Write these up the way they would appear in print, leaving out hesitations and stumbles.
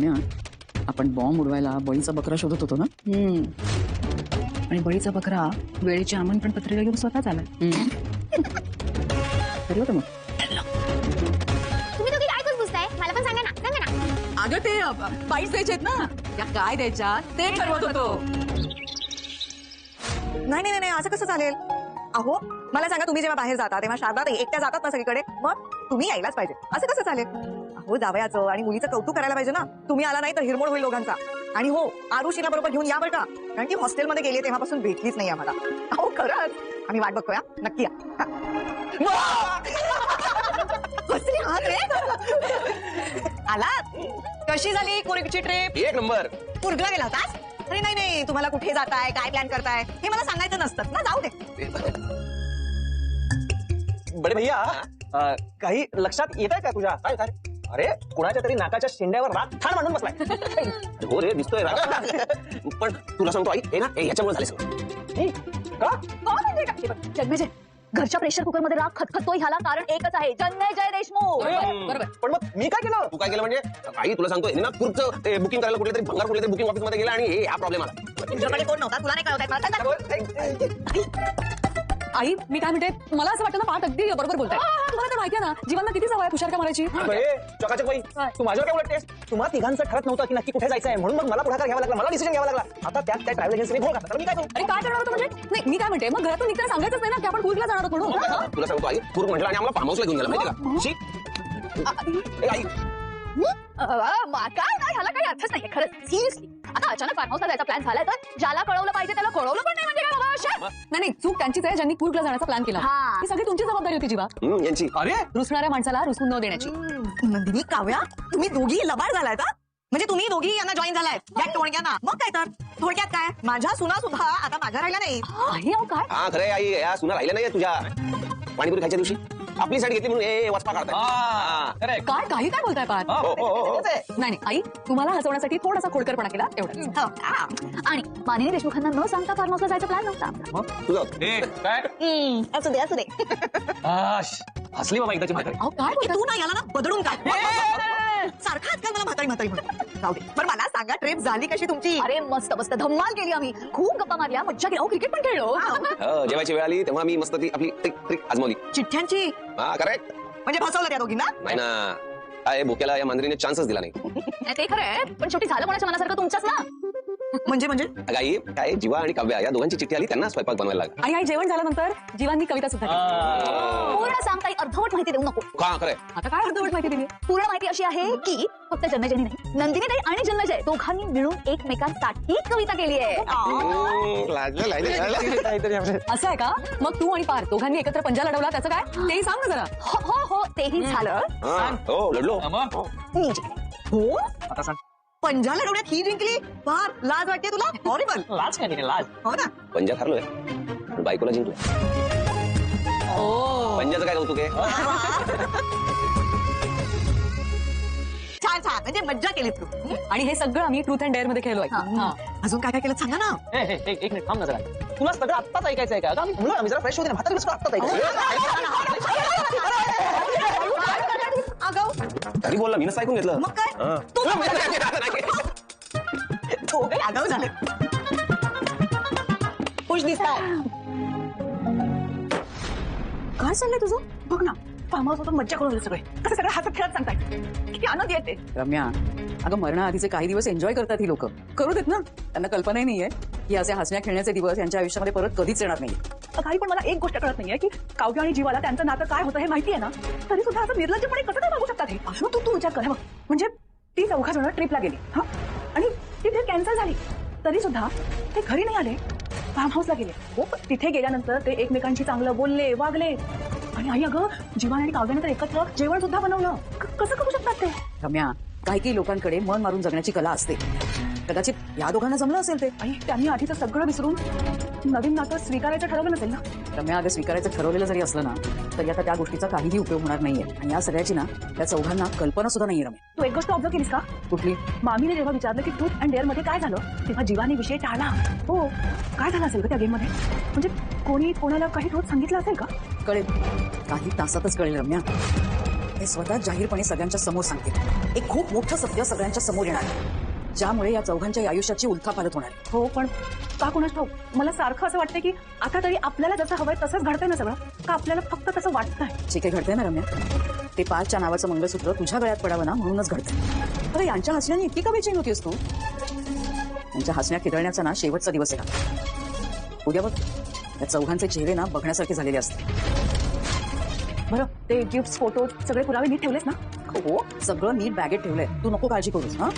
रम्या, आपण बॉम्ब उडवायला बळीचा बकरा शोधत होतो ना? आणि बळीचा बकरा वेळेची आमंत्रण पत्रिका घेऊन स्वतःच आलाय. ठरलं का मग? तुम्ही दोघी काय करत बसताय? मला पण सांगा ना. अगं ते बाईट्स द्यायचे आहेत ना, त्या काय द्यायच्या ते ठरवत होतो. नाही नाही नाही असं कसं चालेल? अहो मला सांगा, तुम्ही जेव्हा बाहेर जाता तेव्हा शारदा एकट्या जातात ना सगळीकडे, मग तुम्ही यायलाच पाहिजे. असं कसं चालेल? अहो जावयाचं आणि मुलीचं कौतुक करायला पाहिजे ना. तुम्ही आला नाही तर हिरमोड होईल दोघांचा. आणि हो, आरुषीला बरोबर घेऊन या बरं का, कारण की हॉस्टेलमध्ये गेली तेव्हापासून भेटलीच नाही आम्हाला. अहो खरंच आम्ही वाट बघतोय, नक्की या. कसली हात रे. आलात? कशी झाली कोरिकची ट्रिप? एक नंबर. कुर्गला गेला होतास? अरे नाही नाही, तुम्हाला कुठे जाताय, काय प्लॅन करताय हे मला सांगायचं नसतं ना. जाऊ दे. बडे भैया, काही लक्षात येत आहे का तुझ्या? काय काय? अरे कुणाच्या तरी नाकाच्या शेंड्यावर राग ठाण मांडून बसलाय. हो रे, दिसतोय राग. पण तुला सांगतो आई, हे ना याच्यामुळे झाले सगळं. का? जन्मेजय, घरच्या प्रेशर कुकर मध्ये राग खतखतोय ह्याला कारण एकच आहे, जन्मेजय देशमुख. बरोबर. पण मग मी काय केलं? तू काय केलं म्हणजे? आई तुला सांगतो, ना पुढचं बुकिंग करायला कुठले तरी बुकिंग ऑफिस मध्ये गेला आणि हा प्रॉब्लेम आला. तुझ्याकडे कोण नव्हता? तुला नाही कळत? आई मी काय म्हणते, मला असं वाटतं ना पाठ अगदी बरोबर बोलताय. तुम्हाला तर माहिती आहे ना जीवांना किती सवय पुषार का मारायची. चकाचक बाई, तू माझ्यावर काय उलटतेस? तुम्हाला तिघांचं ठरत नव्हतं की नक्की कुठे जायचं आहे, म्हणून मग मला पुढाकार घ्यावा लागला, मला डिसिजन घ्यावा लागला. आता त्यात त्या ट्रॅव्हल एजन्सीने घोळ घातला, तर मी काय करू? अरे काय करणार होतं म्हणजे? नाही मी काय म्हणते, मग घरातून निघताना सांगायचंच नाही ना की आपण कुर्गला जाणार आहोत म्हणून. तुला सांगतो आई, पूर म्हटलं आणि आम्हाला फार्म हाऊसला घेऊन गेला माहिती का? आई काय नाही, ह्याला काही अर्थच नाही खरंच. सिरियसली आता अचानक फार्म हाऊसला जायचा प्लॅन झालाय तर ज्याला कळवलं पाहिजे त्याला कळवलं पण नाही म्हणजे काय बाबा अशा? नाही चूक त्यांचीच आहे ज्यांनी कुर्गला जाण्याचा प्लॅन केला. हा. ही सगळी तुमची जबाबदारी होती जीवा. यांची. अरे रुसणाऱ्या माणसाला रुसून न देण्याची. नंदिनी, काव्या, तुम्ही दोघी लबाड झालाय का? म्हणजे तुम्ही दोघी यांना जॉईन झालाय या टोणक्यांना. मग काय तर थोडक्यात काय, माझ्या सुना सुद्धा आता माझ्या राहिल्या नाही. आई अहो काय हा खरंय आई, या सुना राहिल्या नाहीये तुझ्या. पाणीपुरी खायच्या दिवशी आपली साईड घेतली म्हणून वचपा काढताय. काय काही काय बोलताय पाहत. नाही नाही आई, तुम्हाला हसवण्यासाठी थोडासा खोडकरपणा केला एवढंच. आणि माननीय देशमुखांना न सांगता फार्म हाऊसला जायचा प्लॅन नव्हता. असू दे असू दे. हसली बाबा एकदाची म्हातारी. अहो काय बोलताय? तू ना याला ना बदलून काय सारखा आजकाल मला म्हातारी म्हातारी म्हणतो. जाऊ दे. पण मला सांगा, ट्रिप झाली कशी तुमची? अरे मस्त मस्त धम्माल केली आम्ही, खूप गप्पा मारल्या, मज्जा केली, क्रिकेट पण खेळलो. जेवायची वेळ आली तेव्हा मी मस्त ती आपली ट्रिक आजमावली. चिठ्ठ्यांची हा करेक्ट. म्हणजे फसवलं त्या दोघींना? नाही ना, काय भोक्याला या मांजरीने चान्सच दिला नाही. ते खरं आहे, पण शेवटी झालं कोणाच्या मनासारखं तुमच्याच ना. म्हणजे आई काय, जीवा आणि काव्या या दोघांची चिठ्ठी आली, त्यांना स्वयंपाक बनवायला लागला. आणि आई जेवण झाल्यानंतर जीवांनी कविता सुद्धा केली. पूर्ण सांग, काही अर्धवट माहिती देऊ नको. का खरंय? आता काय अर्धवट माहिती दिली? पूर्ण माहिती अशी आहे की फक्त जन्मजयनी नाही, नंदिनी आणि जन्मजय दोघांनी मिळून एकमेकांसाठी कविता केली आहे. असं आहे का? मग तू आणि पार दोघांनी एकत्र पंजा लढवला, त्याचं काय तेही सांग ना जरा. हो हो हो, तेही झालं. हो लढलो. मी जिंकले. हो, आता सांग. पंजा लढवण्यात ही जिंकली? फार लाज वाटते तुला? हॉरिबल. लाज काय नाही, लाज. हो ना. पंजात हरलोय पण बायकोला जिंकलोय. पंजाचं काय कौतुक आहे? छान छान, म्हणजे मज्जा केली तू. आणि हे सगळं आम्ही ट्रूथ अँड डेअर मध्ये खेळलोय. अजून काय काय केलं सांगा ना. एक मिनिट थांब ना जरा. तुला सगळं आत्ताच ऐकायचं आहे का? आम्ही मुलं आम्ही जरा फ्रेश होते ना, म्हातारी बसतो आत्ताच अगं तरी बोलला, मी नसं ऐकून घेतलं. मग काय? तू दोघे आगाऊ झाले. खुश दिसताय. काय चाललंय तुझं? बघ ना, फार्म हाऊस होतं, मज्जा करून सगळे कसं सगळं हसत खेळत सांगताय. किती आनंद येते. रम्या, अगं मरणाआधीचे काही दिवस एन्जॉय करतात ही लोक. करू देत ना, त्यांना कल्पनाही नाहीये की असे हसण्या खेळण्याचे दिवस यांच्या आयुष्यामध्ये परत कधीच येणार नाही. काही पण मला एक गोष्ट कळत नाहीये की काव्य आणि जीवाला त्यांचं नातं काय होतं हे माहिती आहे ना, तरी सुद्धा असं निर्लज्जपणे कसं काय वागू शकतात हे. असं तू विचार कर. म्हणजे ती 4 जण ट्रिपला गेली आणि ती ट्रिप कॅन्सल झाली, तरी सुद्धा ते घरी नाही आले, फार्म हाऊसला गेले. हो, तिथे गेल्यानंतर ते एकमेकांशी चांगलं बोलले, वागले. आणि आई अगं, जीवन आणि काव्यानंतर एकत्र जेवण सुद्धा बनवलं. कसं करू शकतात ते? रम्या, काही लोकांकडे मन मारून जगण्याची कला असते. कदाचित या दोघांना जमलं असेल ते. आई त्यांनी आधीचं सगळं विसरून नवीन नातं स्वीकारायचं ठरवलं नसेल ना. रम्या, अगं स्वीकारायचं ठरवलेलं जरी असलं ना, तरी आता त्या गोष्टीचा काहीही उपयोग होणार नाहीये. आणि या सगळ्याची ना त्या चौघांना कल्पना सुद्धा नाहीये. रम्या, तू एक गोष्ट ऑब्झर्व केलीस का? कुठली? मामीने जेव्हा विचारलं की ट्रूथ अँड डेअर मध्ये काय झालं, तेव्हा जीवाने विषय टाळला. हो, काय झालं असेल का त्या गेम मध्ये? म्हणजे कोणी कोणाला काही रोज सांगितलं असेल का? कळेल, काही तासातच कळेल रम्या. हे स्वतः जाहीरपणे सगळ्यांच्या समोर सांगते. एक खूप मोठं सत्य सगळ्यांच्या समोर येणार आहे, ज्यामुळे या चौघांच्या आयुष्याची उलथापालथ होणार आहे. हो पण का कोणाच ठाऊक मला सारखं असं वाटतं की आता तरी आपल्याला जसं हवंय तसंच घडतंय ना सगळं, का आपल्याला फक्त तसं वाटतंय. जे काही घडतंय ना रम्या, ते पाचच्या नावाचं मंगळसूत्र तुझ्या गळ्यात पडावं ना म्हणूनच घडतंय. अरे यांच्या हसण्याने इतकी का बेचैन होतीस तू? यांच्या हसण्या खिदळण्याचा ना शेवटचा दिवस आहे का? उद्या बघ, या चौघांचे चेहरे ना बघण्यासारखे झालेले असते. बरं ते गिफ्ट फोटो सगळे पुरावे नीट ठेवलेस ना? हो, सगळं नीट बॅगेत ठेवलंय, तू नको काळजी करूस. हा,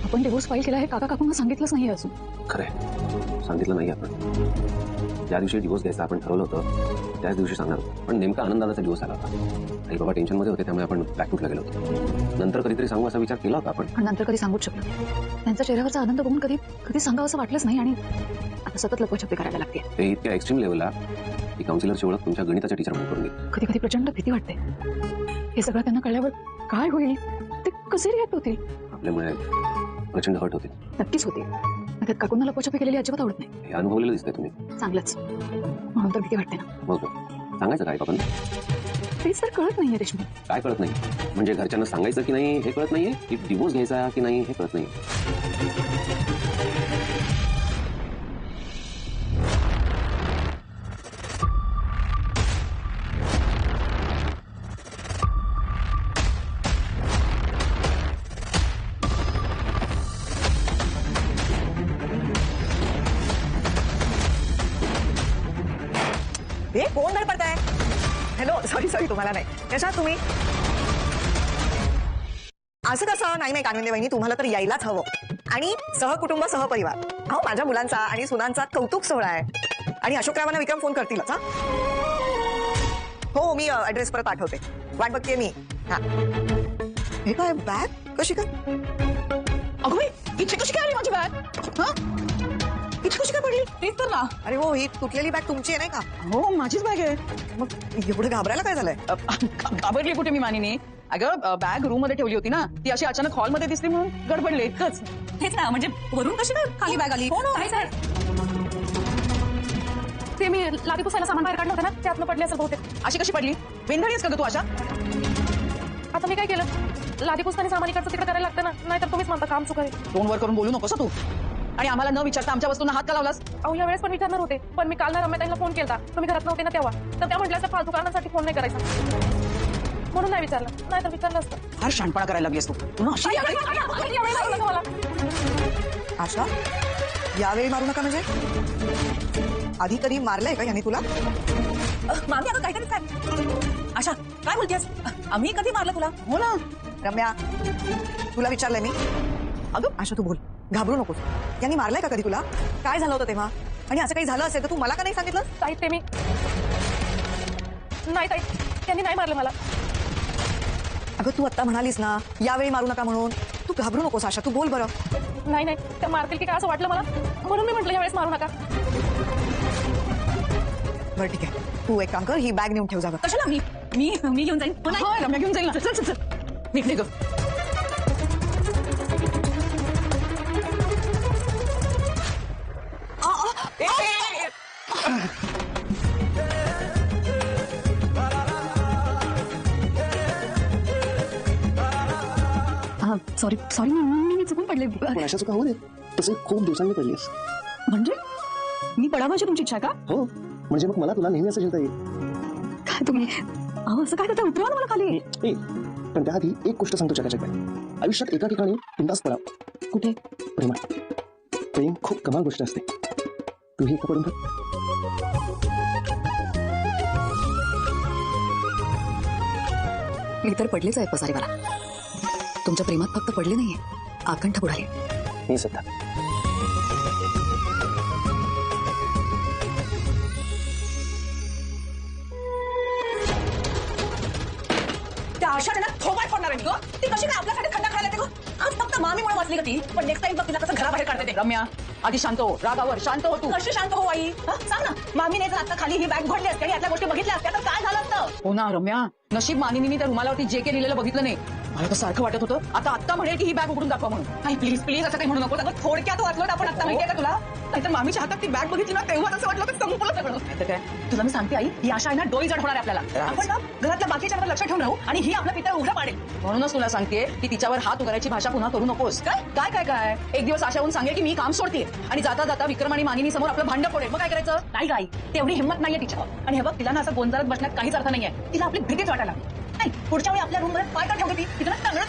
आपण डिवोर्स फाईल केला हे काका काकूंना सांगितलंच नाही अजून. खरंय, सांगितलं नाही आपण. ज्या दिवशी डिवोर्स घ्यायचा आपण ठरवलं होतं त्याच दिवशी सांगणार होतो, पण नेमका आनंदाचा दिवस आला होता. आई बाबा टेन्शनमध्ये होते, त्यामुळे आपण बॅकफुटला गेलो होतो. नंतर कधीतरी सांगू असा विचार केला होता आपण, पण नंतर कधी सांगूच शकलो. त्यांच्या चेहऱ्यावरचा आनंद बघून कधी कधी सांगावं असं वाटलंच नाही आणि आता सतत लपछपी करायला लागते. ते इतक्या एक्स्ट्रीम लेवलला की काउन्सिलरची ओळख तुमच्या गणिताच्या टीचर म्हणून करून गेली. कधी कधी प्रचंड भीती वाटते. हे सगळं त्यांना कळल्यावर काय होईल, ते कसे रिॲक्ट होतील. आपल्यामुळे प्रचंड हर्ट होते. नक्कीच होतील. त्यात काकूंना लपछपी केलेली अजिबात आवडत नाही. हे अनुभवलेलं दिसतंय तुम्ही. चांगलंच, म्हणून तर भीती वाटते ना. मग सांगायचं काय आपण? तेच तर कळत नाहीये रेश्मी. काय कळत नाही म्हणजे घरच्यांना सांगायचं की नाही हे कळत नाहीये, की डिवोर्स घ्यायचा की नाही हे कळत नाहीये. हे कोण धडपडताय? हॅलो, सॉरी तुम्हाला नाही. कशा तुम्ही? असं कसं? नाही कानविंदे वहिनी, तुम्हाला तर यायलाच हवं. आणि सहकुटुंब सहपरिवार. हो, माझ्या मुलांचा आणि सुनांचा कौतुक सोहळा आहे. आणि अशोकरावांना विक्रम फोन करतीलच. हा, हो, मी ऍड्रेस परत पाठवते. वाट बघते मी. हा, हे काय बॅग कशी काय? अगं बाई, इथे कशी काय आली माझी बॅग? हा, इथे कशी काय पडली? तेच तर ना. अरे हो, ही तुटलेली बॅग तुमची आहे नाही का? हो, माझीच बॅग आहे. मग एवढं घाबरायला काय झालंय? घाबरली कुठे मी मानिनी? अगं बॅग रूम मध्ये ठेवली होती ना, ती अशी अचानक हॉलमध्ये दिसली म्हणून गडबडले इतकंच. हेच ना, म्हणजे वरून कशी काय खाली बॅग आली? काय सर, ते मी लादी पुसायला सामान बाहेर काढलं होतं ना, त्यातनं पडले असेल बहुतेक. अशी कशी पडली? वेंधळीस का ग तू अशा? आता मी काय केलं, लादी पुसताना सामान इकडचं तिकडे करायला लागतं ना, नाहीतर तुम्हीच म्हणता काम चुकावे. तोंड वर करून बोलू नकोस हं तू. आणि आम्हाला न विचारता आमच्या वस्तूंना हात का लावलास? अहो, या वेळेस पण विचारणार होते, पण मी काल ना रम्याताईंना फोन केला. तुम्ही घरात नव्हते ना तेव्हा, तर त्या म्हटल्या असं फालतू कारणासाठी फोन नाही करायचा, म्हणून नाही विचारलं. नाही तर विचारलं असतं. फार शानपणा करायला लागलीस तू. तू ना अशी यावेळी लागलं का मला? आशा, यावेळी मारू नका म्हणजे? आधी कधी मारलंय का याने तुला? मामी अगं काहीतरी काय? आशा काय बोलतेस? आम्ही कधी मारलं तुला? हो ना. रम्या, तुला विचारलंय मी. अगं आशा, तू बोल, घाबरू नकोस. यांनी मारलंय का कधी तुला? काय झालं होतं तेव्हा? आणि असं काही झालं असेल तर तू मला का नाही सांगितलं? ताई, ते मी नाही ताई, त्यांनी नाही मारलं मला. अगं तू आता म्हणालीस ना यावेळी मारू नका म्हणून. तू घाबरू नकोस आशा, तू बोल बरं. नाही त्या मारतील की काय असं वाटलं मला, म्हणून मी म्हटलं यावेळेस मारू नका. बरं ठीक आहे, तू एक काम कर, ही बॅग नेऊन ठेव जावं. कशाला? मी घेऊन जाईन. हो, नाही. हा, रम्या घेऊन जाईल ना. चल चल चल, निघ ग. सॉरी मी चुकून पडले. पण अशा चुका होऊ दे, तसे खूप दिवसांनी पडलीस. म्हणजे मी पडावायची तुमची इच्छा आहे का? हो, म्हणजे मग मला तुला नेहमी असं जेवता येईल. काय तुम्ही अहो, असं काय करता? उतरवा ना मला खाली. ए, पण त्याआधी एक गोष्ट सांगतो चकाचक बाई. आयुष्यात एका ठिकाणी बिनधास्त पडा. कुठे? प्रेमात. प्रेम खूप कमाल गोष्ट असते. तूही एका पडून बघ. मी तर पडलीच आहे पसारी मला. तुमच्या प्रेमात फक्त पडले नाहीये, आकंठ बुडाले. मी सुद्धा. त्या आशाने ना थोबाड फोडणार आहे गं. ती कशी काय आपल्यासाठी थंड करायला येते गं? आज फक्त मामीमुळे वाचली का ती, पण नेक्स्ट टाइम बघ तिला कसं घराबाहेर काढते ते. रम्या, आधी शांत हो. रागावर शांत हो तू. कशी शांत हो आई? सांग ना, मामीने जर आता खाली ही बॅग भरली असते आणि यातल्या गोष्टी बघितल्या असत्या तर काय झालं असतं? हो ना रम्या, नशीब मानिनीने त्या रुमालावरती जे के लिहिलेलं बघितलं नाही. मला तर सारखं वाटत होतं आता म्हणेल की ही बॅग उघडून दाखवा म्हणून. आई प्लीज प्लीज असं काही म्हणू नको. अगं थोडक्यात वाचलो आपण आता, माहितीये का तुला? नाहीतर मामीच्या हातात ती बॅग बघितली ना तेव्हाच असं वाटलं की संपलं सगळं. नाहीतर काय. तुला मी सांगते आई, ही आशा आहे ना डोळी जड होणार आहे आपल्याला. आपण ना घरातल्या बाकीच्यांवर लक्ष ठेवून राहू आणि ही आपलं पितळ उघडं पाडेल. म्हणूनच तुला सांगते की तिच्यावर हात उगारायची भाषा पुन्हा करू नकोस. काय काय काय काय एक दिवस आशाहून सांगेल की मी काम सोडते आणि जाता जाता विक्रम आणि मानिनी समोर आपलं भांडं पडेल. मग काय करायचं? नाही गाई, तेवढी हिंमत नाहीये तिच्यावर. आणि हे बघ, तिला ना असं गोंजारत बसण्यात काहीच अर्थ नाहीये. तिला आपली भीतीच वाटायला लागली. नाही, पुढच्या वेळी आपल्या रूम मध्ये पाय का ठेवते ती तिला टांगणं